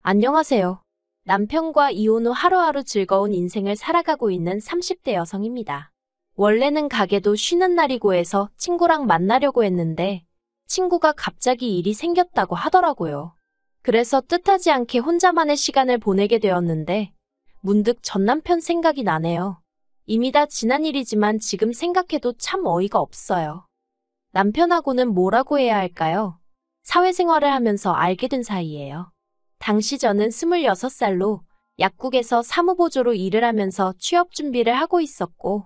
안녕하세요. 남편과 이혼 후 하루하루 즐거운 인생을 살아가고 있는 30대 여성입니다. 원래는 가게도 쉬는 날이고 해서 친구랑 만나려고 했는데 친구가 갑자기 일이 생겼다고 하더라고요. 그래서 뜻하지 않게 혼자만의 시간을 보내게 되었는데 문득 전 남편 생각이 나네요. 이미 다 지난 일이지만 지금 생각해도 참 어이가 없어요. 남편하고는 뭐라고 해야 할까요? 사회생활을 하면서 알게 된 사이예요. 당시 저는 26살로 약국에서 사무보조로 일을 하면서 취업 준비를 하고 있었고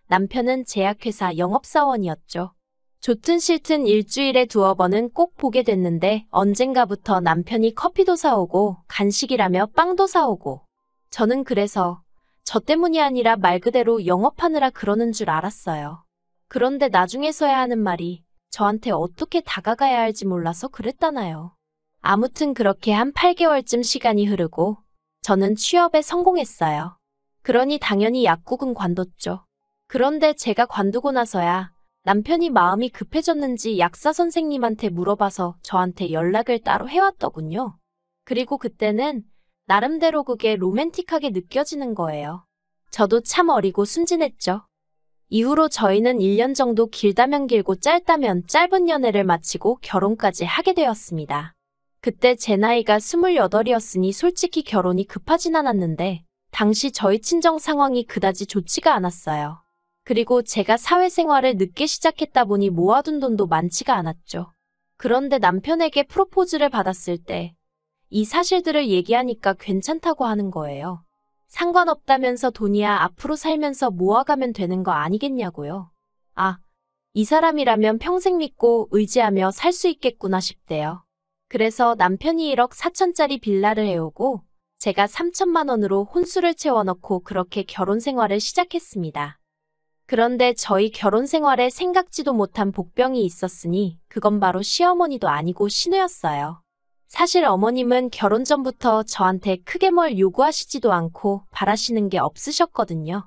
남편은 제약회사 영업사원이었죠. 좋든 싫든 일주일에 2번은 꼭 보게 됐는데 언젠가부터 남편이 커피도 사오고 간식이라며 빵도 사오고 저는 그래서 저 때문이 아니라 말 그대로 영업하느라 그러는 줄 알았어요. 그런데 나중에서야 하는 말이 저한테 어떻게 다가가야 할지 몰라서 그랬다나요. 아무튼 그렇게 한 8개월쯤 시간이 흐르고 저는 취업에 성공했어요. 그러니 당연히 약국은 관뒀죠. 그런데 제가 관두고 나서야 남편이 마음이 급해졌는지 약사 선생님한테 물어봐서 저한테 연락을 따로 해왔더군요. 그리고 그때는 나름대로 그게 로맨틱하게 느껴지는 거예요. 저도 참 어리고 순진했죠. 이후로 저희는 1년 정도 길다면 길고 짧다면 짧은 연애를 마치고 결혼까지 하게 되었습니다. 그때 제 나이가 28이었으니 솔직히 결혼이 급하진 않았는데 당시 저희 친정 상황이 그다지 좋지가 않았어요. 그리고 제가 사회생활을 늦게 시작했다 보니 모아둔 돈도 많지가 않았죠. 그런데 남편에게 프로포즈를 받았을 때 이 사실들을 얘기하니까 괜찮다고 하는 거예요. 상관없다면서 돈이야 앞으로 살면서 모아가면 되는 거 아니겠냐고요. 아, 이 사람이라면 평생 믿고 의지하며 살 수 있겠구나 싶대요. 그래서 남편이 1억 4천짜리 빌라를 해오고 제가 3천만 원으로 혼수를 채워넣고 그렇게 결혼 생활을 시작했습니다. 그런데 저희 결혼 생활에 생각지도 못한 복병이 있었으니 그건 바로 시어머니도 아니고 신우였어요. 사실 어머님은 결혼 전부터 저한테 크게 뭘 요구하시지도 않고 바라시는 게 없으셨거든요.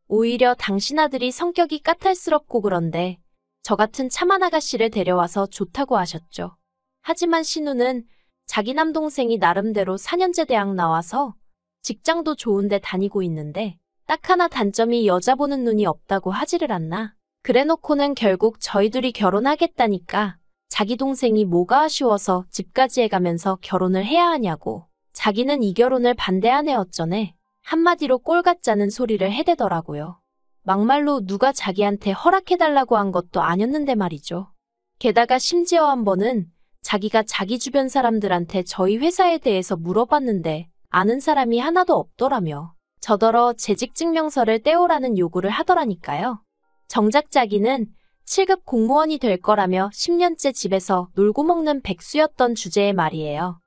오히려 당신 아들이 성격이 까탈스럽고 그런데 저 같은 참한 아가씨를 데려와서 좋다고 하셨죠. 하지만 신우는 자기 남동생이 나름대로 4년제 대학 나와서 직장도 좋은데 다니고 있는데 딱 하나 단점이 여자 보는 눈이 없다고 하지를 않나. 그래놓고는 결국 저희 둘이 결혼하겠다니까 자기 동생이 뭐가 아쉬워서 집까지 해가면서 결혼을 해야 하냐고. 자기는 이 결혼을 반대하네 어쩌네. 한마디로 꼴 같자는 소리를 해대더라고요. 막말로 누가 자기한테 허락해달라고 한 것도 아니었는데 말이죠. 게다가 심지어 한 번은 자기가 자기 주변 사람들한테 저희 회사에 대해서 물어봤는데 아는 사람이 하나도 없더라며. 저더러 재직증명서를 떼오라는 요구를 하더라니까요. 정작 자기는 7급 공무원이 될 거라며 10년째 집에서 놀고 먹는 백수였던 주제의 말이에요.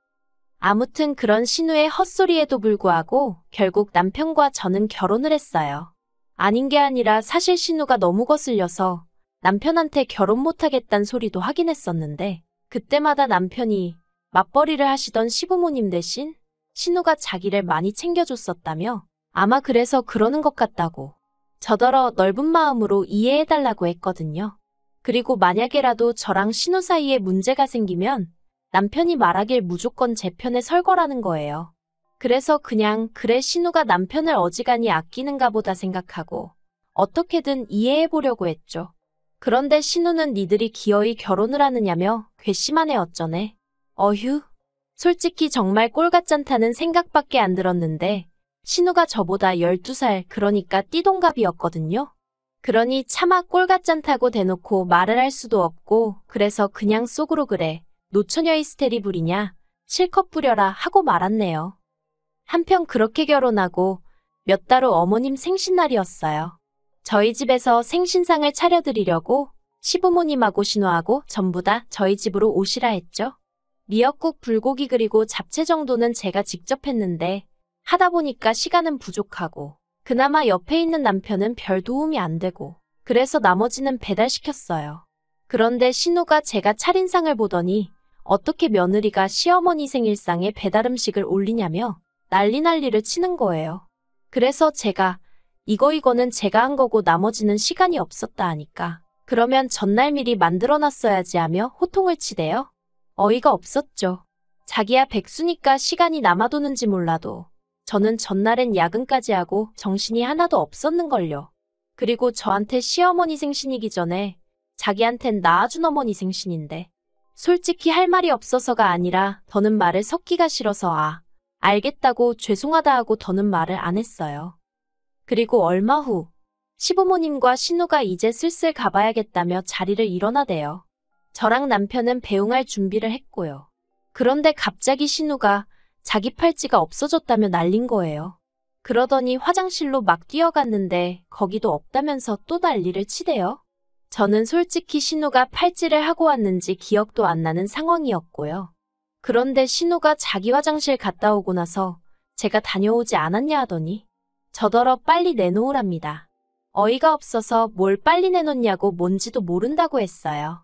아무튼 그런 신우의 헛소리에도 불구하고 결국 남편과 저는 결혼을 했어요. 아닌 게 아니라 사실 신우가 너무 거슬려서 남편한테 결혼 못하겠다는 소리도 하긴 했었는데 그때마다 남편이 맞벌이를 하시던 시부모님 대신 신우가 자기를 많이 챙겨줬었다며 아마 그래서 그러는 것 같다고 저더러 넓은 마음으로 이해해달라고 했거든요. 그리고 만약에라도 저랑 신우 사이에 문제가 생기면 남편이 말하길 무조건 제 편에 설 거라는 거예요. 그래서 그냥 그래 신우가 남편을 어지간히 아끼는가 보다 생각하고 어떻게든 이해해보려고 했죠. 그런데 신우는 니들이 기어이 결혼을 하느냐며 괘씸하네 어쩌네. 어휴, 솔직히 정말 꼴같잖다는 생각밖에 안 들었는데 신우가 저보다 12살 그러니까 띠동갑이었거든요. 그러니 차마 꼴같잖다고 대놓고 말을 할 수도 없고 그래서 그냥 속으로 그래 노처녀 히스테리 부리냐 실컷 부려라 하고 말았네요. 한편 그렇게 결혼하고 몇 달 후 어머님 생신날이었어요. 저희 집에서 생신상을 차려드리려고 시부모님하고 신우하고 전부 다 저희 집으로 오시라 했죠. 미역국, 불고기 그리고 잡채 정도는 제가 직접 했는데 하다 보니까 시간은 부족하고 그나마 옆에 있는 남편은 별 도움이 안 되고 그래서 나머지는 배달시켰어요. 그런데 신우가 제가 차린 상을 보더니 어떻게 며느리가 시어머니 생일상에 배달음식을 올리냐며 난리를 치는 거예요. 그래서 제가 이거는 제가 한 거고 나머지는 시간이 없었다 하니까 그러면 전날 미리 만들어놨어야지 하며 호통을 치대요. 어이가 없었죠. 자기야 백수니까 시간이 남아도는지 몰라도 저는 전날엔 야근까지 하고 정신이 하나도 없었는걸요. 그리고 저한테 시어머니 생신이기 전에 자기한텐 낳아준 어머니 생신인데 솔직히 할 말이 없어서가 아니라 더는 말을 섞기가 싫어서 알겠다고 죄송하다 하고 더는 말을 안 했어요. 그리고 얼마 후 시부모님과 신우가 이제 슬슬 가봐야겠다며 자리를 일어나대요. 저랑 남편은 배웅할 준비를 했고요. 그런데 갑자기 신우가 자기 팔찌가 없어졌다며 난린 거예요. 그러더니 화장실로 막 뛰어갔는데 거기도 없다면서 또 난리를 치대요. 저는 솔직히 신우가 팔찌를 하고 왔는지 기억도 안 나는 상황이었고요. 그런데 신우가 자기 화장실 갔다 오고 나서 제가 다녀오지 않았냐 하더니 저더러 빨리 내놓으랍니다. 어이가 없어서 뭘 빨리 내놓냐고 뭔지도 모른다고 했어요.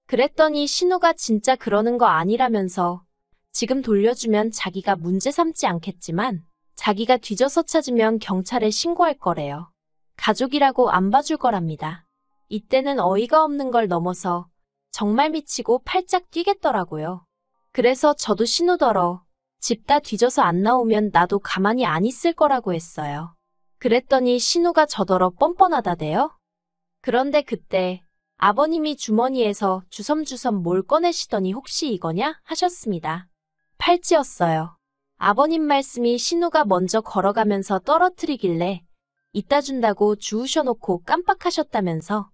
그랬더니 신우가 진짜 그러는 거 아니라면서 지금 돌려주면 자기가 문제 삼지 않겠지만 자기가 뒤져서 찾으면 경찰에 신고할 거래요. 가족이라고 안 봐줄 거랍니다. 이때는 어이가 없는 걸 넘어서 정말 미치고 팔짝 뛰겠더라고요. 그래서 저도 신우더러 집 다 뒤져서 안 나오면 나도 가만히 안 있을 거라고 했어요. 그랬더니 신우가 저더러 뻔뻔하다대요. 그런데 그때 아버님이 주머니에서 주섬주섬 뭘 꺼내시더니 혹시 이거냐 하셨습니다. 팔찌였어요. 아버님 말씀이 신우가 먼저 걸어가면서 떨어뜨리길래 이따 준다고 주우셔놓고 깜빡하셨다면서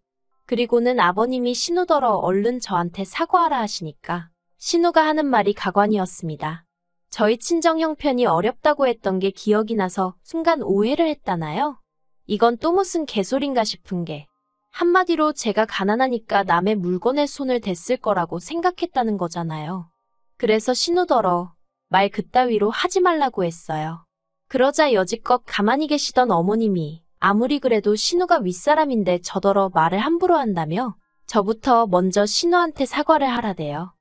그리고는 아버님이 신우더러 얼른 저한테 사과하라 하시니까 신우가 하는 말이 가관이었습니다. 저희 친정 형편이 어렵다고 했던 게 기억이 나서 순간 오해를 했다나요? 이건 또 무슨 개소린가 싶은 게 한마디로 제가 가난하니까 남의 물건에 손을 댔을 거라고 생각했다는 거잖아요. 그래서 신우더러 말 그따위로 하지 말라고 했어요. 그러자 여지껏 가만히 계시던 어머님이 아무리 그래도 신우가 윗사람인데 저더러 말을 함부로 한다며 저부터 먼저 신우한테 사과를 하라대요.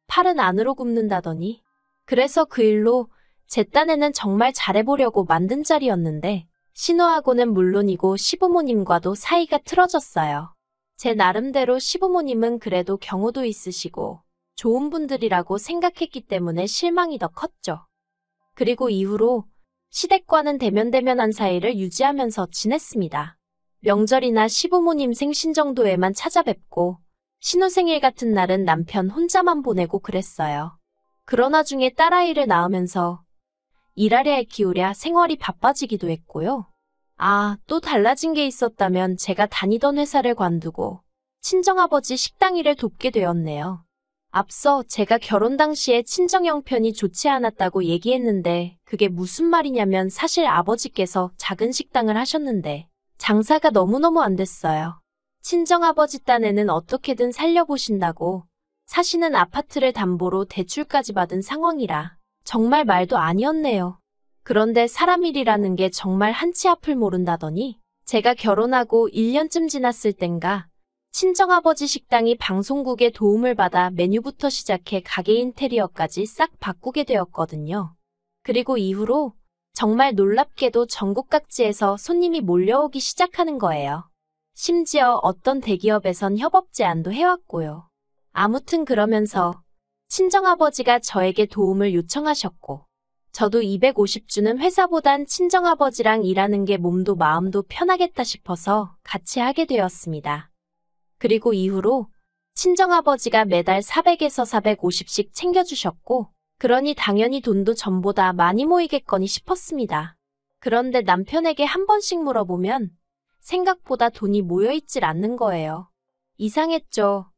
팔은 안으로 굽는다더니 그래서 그 일로 제 딴에는 정말 잘해보려고 만든 자리였는데 신우하고는 물론이고 시부모님과도 사이가 틀어졌어요. 제 나름대로 시부모님은 그래도 경우도 있으시고 좋은 분들이라고 생각했기 때문에 실망이 더 컸죠. 그리고 이후로 시댁과는 대면대면한 사이를 유지하면서 지냈습니다. 명절이나 시부모님 생신 정도에만 찾아뵙고 신우 생일 같은 날은 남편 혼자만 보내고 그랬어요. 그러나 중에 딸아이를 낳으면서 일하랴 키우랴 생활이 바빠지기도 했고요. 또 달라진 게 있었다면 제가 다니던 회사를 관두고 친정아버지 식당 일을 돕게 되었네요. 앞서 제가 결혼 당시에 친정 형편이 좋지 않았다고 얘기했는데 그게 무슨 말이냐면 사실 아버지께서 작은 식당을 하셨는데 장사가 너무너무 안 됐어요. 친정아버지 딴에는 어떻게든 살려보신다고 사시는 아파트를 담보로 대출까지 받은 상황이라 정말 말도 아니었네요. 그런데 사람 일이라는 게 정말 한치 앞을 모른다더니 제가 결혼하고 1년쯤 지났을 땐가 친정아버지 식당이 방송국의 도움을 받아 메뉴부터 시작해 가게 인테리어까지 싹 바꾸게 되었거든요. 그리고 이후로 정말 놀랍게도 전국 각지에서 손님이 몰려오기 시작하는 거예요. 심지어 어떤 대기업에선 협업 제안도 해왔고요. 아무튼 그러면서 친정아버지가 저에게 도움을 요청하셨고 저도 250주는 회사보단 친정아버지랑 일하는 게 몸도 마음도 편하겠다 싶어서 같이 하게 되었습니다. 그리고 이후로 친정아버지가 매달 400에서 450씩 챙겨주셨고 그러니 당연히 돈도 전보다 많이 모이겠거니 싶었습니다. 그런데 남편에게 한 번씩 물어보면 생각보다 돈이 모여있질 않는 거예요. 이상했죠.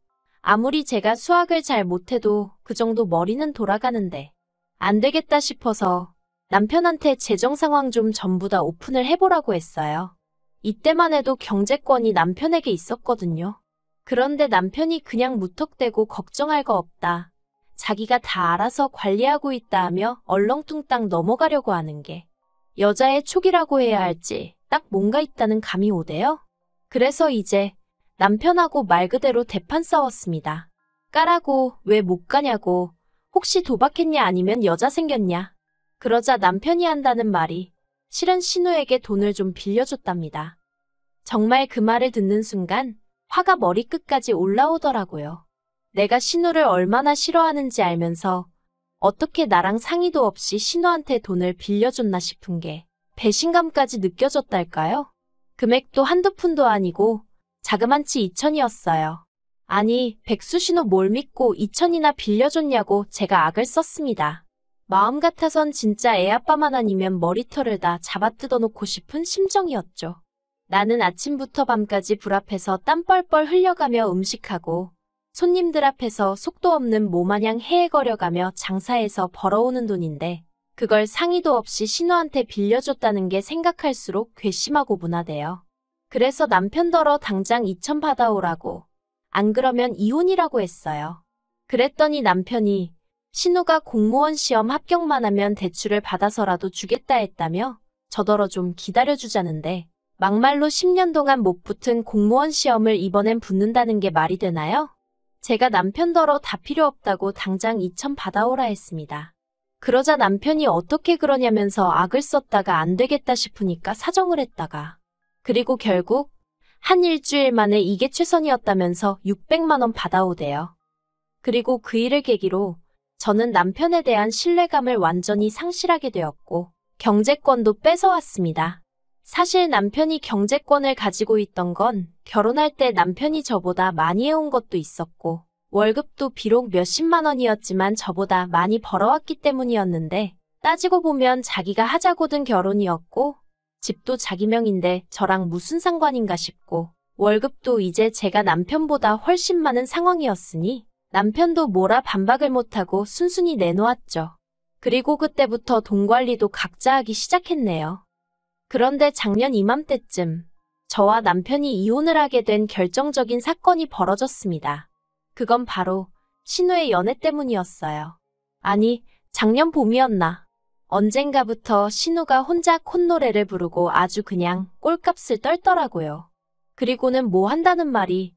아무리 제가 수학을 잘 못해도 그 정도 머리는 돌아가는데 안 되겠다 싶어서 남편한테 재정 상황 좀 전부 다 오픈을 해보라고 했어요. 이때만 해도 경제권이 남편에게 있었거든요. 그런데 남편이 그냥 무턱대고 걱정할 거 없다. 자기가 다 알아서 관리하고 있다 하며 얼렁뚱땅 넘어가려고 하는 게 여자의 촉이라고 해야 할지 딱 뭔가 있다는 감이 오대요. 그래서 이제 남편하고 말 그대로 대판 싸웠습니다. 까라고 왜 못 가냐고 혹시 도박했냐 아니면 여자 생겼냐. 그러자 남편이 한다는 말이 실은 신우에게 돈을 좀 빌려줬답니다. 정말 그 말을 듣는 순간 화가 머리끝까지 올라오더라고요. 내가 신우를 얼마나 싫어하는지 알면서 어떻게 나랑 상의도 없이 신우한테 돈을 빌려줬나 싶은 게 배신감까지 느껴졌달까요? 금액도 한두 푼도 아니고 자그만치 2천이었어요. 아니, 백수 신우 뭘 믿고 2천이나 빌려줬냐고 제가 악을 썼습니다. 마음 같아선 진짜 애 아빠만 아니면 머리털을 다 잡아뜯어놓고 싶은 심정이었죠. 나는 아침부터 밤까지 불 앞에서 땀 뻘뻘 흘려가며 음식하고 손님들 앞에서 속도 없는 모마냥 헤헤거려가며 장사해서 벌어오는 돈인데 그걸 상의도 없이 신우한테 빌려줬다는 게 생각할수록 괘씸하고 분하대요. 그래서 남편더러 당장 2천 받아오라고, 안 그러면 이혼이라고 했어요. 그랬더니 남편이 신우가 공무원 시험 합격만 하면 대출을 받아서라도 주겠다 했다며 저더러 좀 기다려주자는데 막말로 10년 동안 못 붙은 공무원 시험을 이번엔 붙는다는 게 말이 되나요? 제가 남편더러 다 필요 없다고 당장 2천 받아오라 했습니다. 그러자 남편이 어떻게 그러냐면서 악을 썼다가 안 되겠다 싶으니까 사정을 했다가 그리고 결국 한 일주일 만에 이게 최선이었다면서 600만 원 받아오대요. 그리고 그 일을 계기로 저는 남편에 대한 신뢰감을 완전히 상실하게 되었고 경제권도 뺏어왔습니다. 사실 남편이 경제권을 가지고 있던 건 결혼할 때 남편이 저보다 많이 해온 것도 있었고 월급도 비록 몇십만 원이었지만 저보다 많이 벌어왔기 때문이었는데 따지고 보면 자기가 하자고 든 결혼이었고 집도 자기 명인데 저랑 무슨 상관인가 싶고 월급도 이제 제가 남편보다 훨씬 많은 상황이었으니 남편도 뭐라 반박을 못하고 순순히 내놓았죠. 그리고 그때부터 돈 관리도 각자 하기 시작했네요. 그런데 작년 이맘때쯤 저와 남편이 이혼을 하게 된 결정적인 사건이 벌어졌습니다. 그건 바로 신우의 연애 때문이었어요. 아니, 작년 봄이었나. 언젠가부터 신우가 혼자 콧노래를 부르고 아주 그냥 꼴값을 떨더라고요. 그리고는 뭐 한다는 말이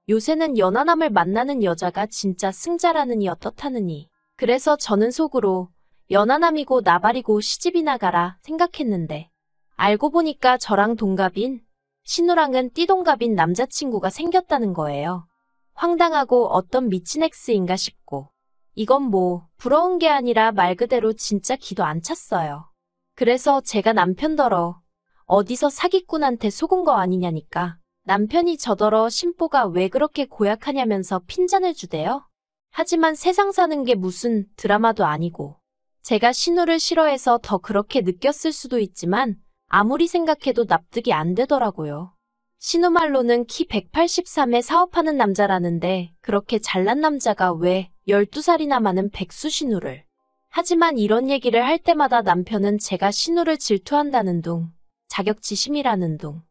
요새는 연하남을 만나는 여자가 진짜 승자라느니 어떻다느니. 그래서 저는 속으로 연하남이고 나발이고 시집이나 가라 생각했는데 알고 보니까 저랑 동갑인 신우랑은 띠동갑인 남자친구가 생겼다는 거예요. 황당하고 어떤 미친 X인가 싶고 이건 뭐 부러운 게 아니라 말 그대로 진짜 기도 안 찼어요. 그래서 제가 남편더러 어디서 사기꾼한테 속은 거 아니냐니까 남편이 저더러 심보가 왜 그렇게 고약하냐면서 핀잔을 주대요. 하지만 세상 사는 게 무슨 드라마도 아니고 제가 신우를 싫어해서 더 그렇게 느꼈을 수도 있지만 아무리 생각해도 납득이 안 되더라고요. 신우 말로는 키 183에 사업하는 남자라는데 그렇게 잘난 남자가 왜 12살이나 많은 백수 신우를. 하지만 이런 얘기를 할 때마다 남편은 제가 신우를 질투한다는 둥, 자격지심이라는 둥.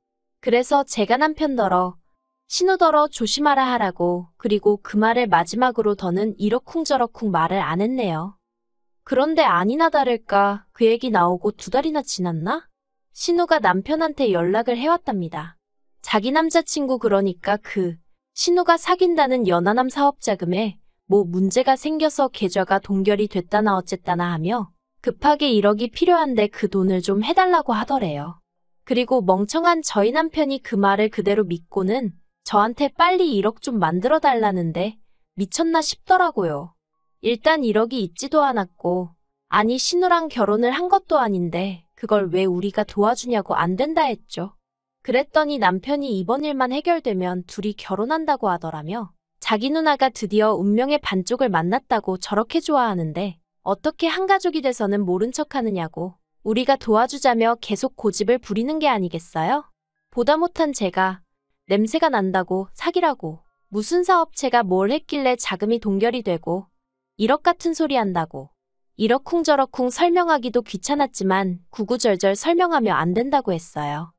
그래서 제가 남편더러 신우더러 조심하라 하라고 그리고 그 말을 마지막으로 더는 이러쿵저러쿵 말을 안 했네요. 그런데 아니나 다를까 그 얘기 나오고 2달이나 지났나? 신우가 남편한테 연락을 해왔답니다. 자기 남자친구 그러니까 신우가 사귄다는 연하남 사업 자금에 뭐 문제가 생겨서 계좌가 동결이 됐다나 어쨌다나 하며 급하게 1억이 필요한데 그 돈을 좀 해달라고 하더래요. 그리고 멍청한 저희 남편이 그 말을 그대로 믿고는 저한테 빨리 1억 좀 만들어 달라는데 미쳤나 싶더라고요. 일단 1억이 있지도 않았고 아니 신우랑 결혼을 한 것도 아닌데 그걸 왜 우리가 도와주냐고 안 된다 했죠. 그랬더니 남편이 이번 일만 해결되면 둘이 결혼한다고 하더라며 자기 누나가 드디어 운명의 반쪽을 만났다고 저렇게 좋아하는데 어떻게 한 가족이 돼서는 모른 척하느냐고 우리가 도와주자며 계속 고집을 부리는 게 아니겠어요? 보다 못한 제가 냄새가 난다고 사기라고 무슨 사업체가 뭘 했길래 자금이 동결이 되고 1억 같은 소리 한다고 이러쿵저러쿵 설명하기도 귀찮았지만 구구절절 설명하며 안 된다고 했어요.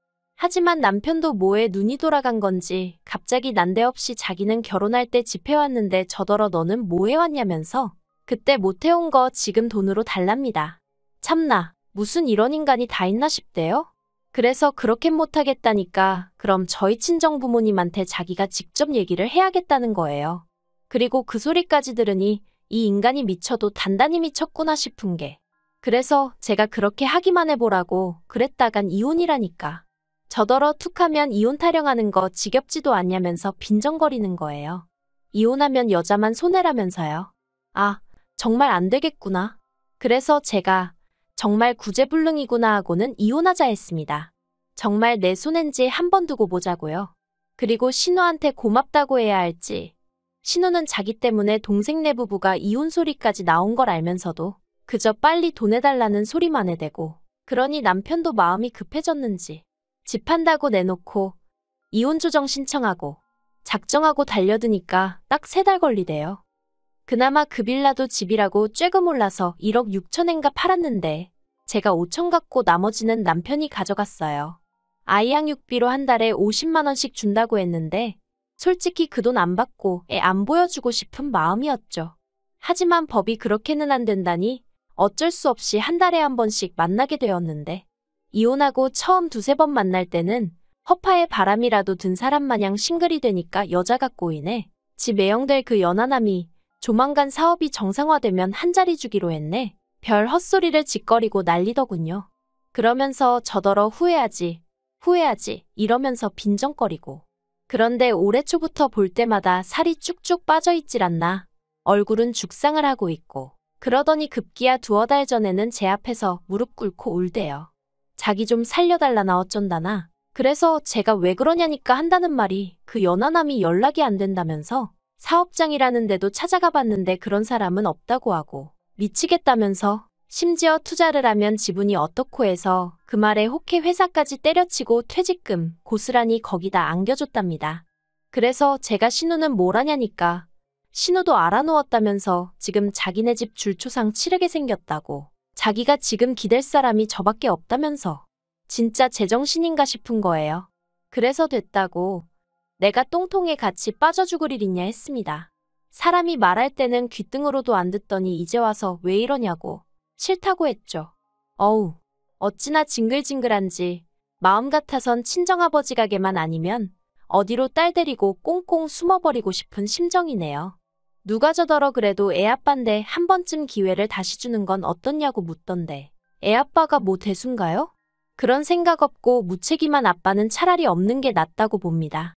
하지만 남편도 뭐에 눈이 돌아간 건지 갑자기 난데없이 자기는 결혼할 때 집 해왔는데 저더러 너는 뭐 해왔냐면서 그때 못 해온 거 지금 돈으로 달랍니다. 참나 무슨 이런 인간이 다 있나 싶대요. 그래서 그렇게 못하겠다니까 그럼 저희 친정부모님한테 자기가 직접 얘기를 해야겠다는 거예요. 그리고 그 소리까지 들으니 이 인간이 미쳐도 단단히 미쳤구나 싶은 게 그래서 제가 그렇게 하기만 해보라고 그랬다간 이혼이라니까. 저더러 툭하면 이혼 타령하는 거 지겹지도 않냐면서 빈정거리는 거예요. 이혼하면 여자만 손해라면서요. 아, 정말 안 되겠구나. 그래서 제가 정말 구제불능이구나 하고는 이혼하자 했습니다. 정말 내 손엔 지 한 번 두고 보자고요. 그리고 신우한테 고맙다고 해야 할지. 신우는 자기 때문에 동생 내부부가 이혼 소리까지 나온 걸 알면서도 그저 빨리 돈 해달라는 소리만 해대고, 그러니 남편도 마음이 급해졌는지 집 판다고 내놓고 이혼 조정 신청하고 작정하고 달려드니까 딱 3달 걸리대요. 그나마 그 빌라도 집이라고 쬐금 올라서 1억 6천엔가 팔았는데 제가 5천 갖고 나머지는 남편이 가져갔어요. 아이 양육비로 한 달에 50만 원씩 준다고 했는데 솔직히 그 돈 안 받고 애 안 보여주고 싶은 마음이었죠. 하지만 법이 그렇게는 안 된다니 어쩔 수 없이 한 달에 한 번씩 만나게 되었는데, 이혼하고 처음 2~3번 만날 때는 허파에 바람이라도 든 사람 마냥 싱글이 되니까 여자가 꼬이네. 지 매형될 그 연하남이 조만간 사업이 정상화되면 한 자리 주기로 했네. 별 헛소리를 짓거리고 난리더군요. 그러면서 저더러 후회하지 이러면서 빈정거리고. 그런데 올해 초부터 볼 때마다 살이 쭉쭉 빠져있질 않나. 얼굴은 죽상을 하고 있고. 그러더니 급기야 2~5달 전에는 제 앞에서 무릎 꿇고 울대요. 자기 좀 살려달라나 어쩐다나. 그래서 제가 왜 그러냐니까 한다는 말이 그 연하남이 연락이 안 된다면서, 사업장이라는 데도 찾아가 봤는데 그런 사람은 없다고 하고, 미치겠다면서, 심지어 투자를 하면 지분이 어떻고 해서 그 말에 혹해 회사까지 때려치고 퇴직금 고스란히 거기다 안겨줬답니다. 그래서 제가 신우는 뭘 하냐니까, 신우도 알아놓았다면서 지금 자기네 집 줄초상 치르게 생겼다고, 자기가 지금 기댈 사람이 저밖에 없다면서. 진짜 제정신인가 싶은 거예요. 그래서 됐다고 내가 똥통에 같이 빠져 죽을 일 있냐 했습니다. 사람이 말할 때는 귓등으로도 안 듣더니 이제 와서 왜 이러냐고. 싫다고 했죠. 어우, 어찌나 징글징글한지. 마음 같아선 친정아버지 가게만 아니면 어디로 딸 데리고 꽁꽁 숨어버리고 싶은 심정이네요. 누가 저더러 그래도 애아빠인데 한 번쯤 기회를 다시 주는 건 어떻냐고 묻던데, 애아빠가 뭐 대수인가요? 그런 생각 없고 무책임한 아빠는 차라리 없는 게 낫다고 봅니다.